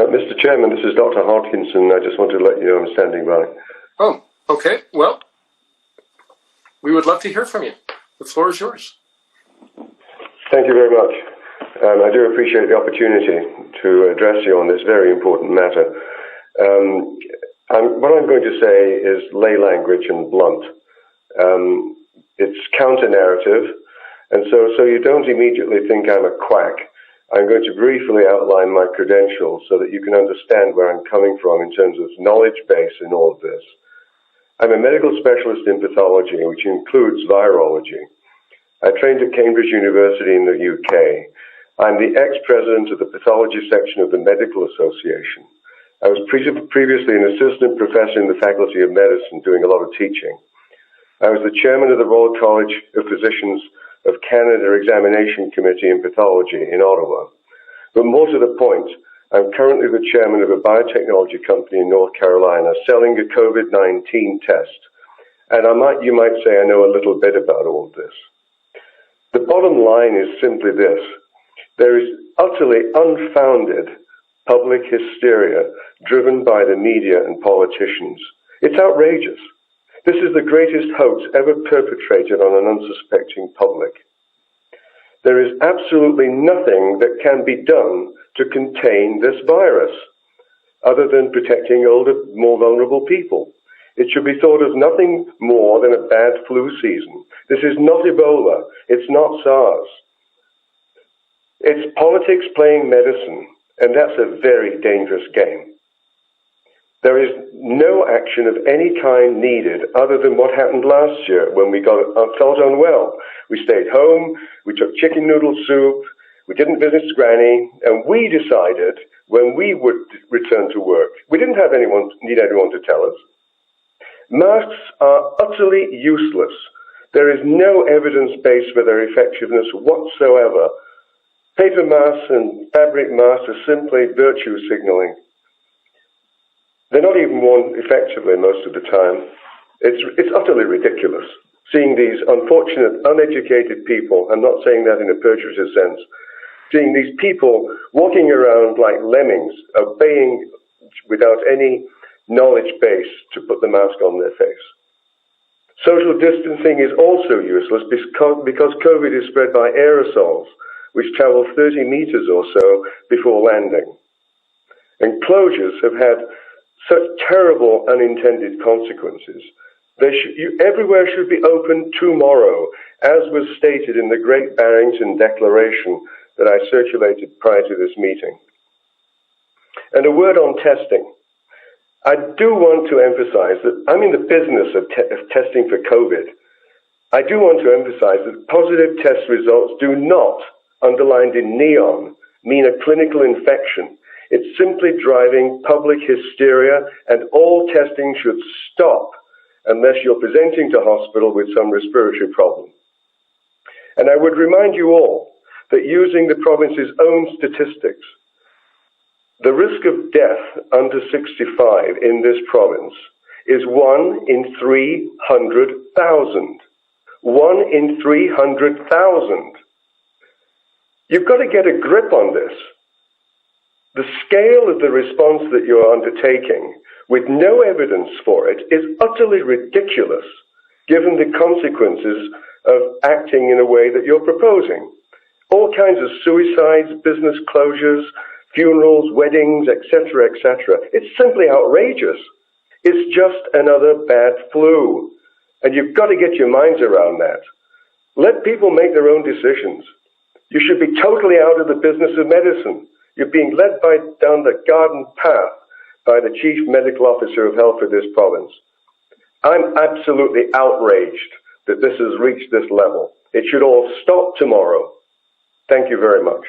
Mr. Chairman, this is Dr. Hodkinson. I just wanted to let you know I'm standing by. Oh, okay. Well, we would love to hear from you. The floor is yours. Thank you very much. I do appreciate the opportunity to address you on this very important matter. What I'm going to say is lay language and blunt. It's counter-narrative, and so you don't immediately think I'm a quack. I'm going to briefly outline my credentials so that you can understand where I'm coming from in terms of knowledge base in all of this. I'm a medical specialist in pathology, which includes virology. I trained at Cambridge University in the UK. I'm the ex-president of the pathology section of the Medical Association. I was previously an assistant professor in the Faculty of Medicine doing a lot of teaching. I was the chairman of the Royal College of Physicians of Canada Examination Committee in Pathology in Ottawa. But more to the point, I'm currently the chairman of a biotechnology company in North Carolina selling a COVID-19 test. And you might say I know a little bit about all of this. The bottom line is simply this. There is utterly unfounded public hysteria driven by the media and politicians. It's outrageous. This is the greatest hoax ever perpetrated on an unsuspecting public. There is absolutely nothing that can be done to contain this virus, other than protecting older, more vulnerable people. It should be thought of nothing more than a bad flu season. This is not Ebola. It's not SARS. It's politics playing medicine, and that's a very dangerous game. There is no action of any kind needed other than what happened last year when we felt unwell. We stayed home, we took chicken noodle soup, we didn't visit Granny, and we decided when we would return to work. We didn't need anyone to tell us. Masks are utterly useless. There is no evidence base for their effectiveness whatsoever. Paper masks and fabric masks are simply virtue signaling. They're not even worn effectively most of the time. It's utterly ridiculous seeing these unfortunate, uneducated people, I'm not saying that in a pejorative sense, seeing these people walking around like lemmings, obeying without any knowledge base to put the mask on their face. Social distancing is also useless because COVID is spread by aerosols, which travel 30 meters or so before landing. And closures have had such terrible unintended consequences. Everywhere should be open tomorrow, as was stated in the Great Barrington Declaration that I circulated prior to this meeting. And a word on testing. I do want to emphasize that I'm in the business of testing for COVID. I do want to emphasize that positive test results do not, underlined in neon, mean a clinical infection. It's simply driving public hysteria, and all testing should stop unless you're presenting to hospital with some respiratory problem. And I would remind you all that using the province's own statistics, the risk of death under 65 in this province is 1 in 300,000. 1 in 300,000. You've got to get a grip on this. The scale of the response that you're undertaking, with no evidence for it, is utterly ridiculous, given the consequences of acting in a way that you're proposing. All kinds of suicides, business closures, funerals, weddings, etc., etc. It's simply outrageous. It's just another bad flu. And you've got to get your minds around that. Let people make their own decisions. You should be totally out of the business of medicine. You're being led down the garden path by the Chief Medical Officer of Health for this province. I'm absolutely outraged that this has reached this level. It should all stop tomorrow. Thank you very much.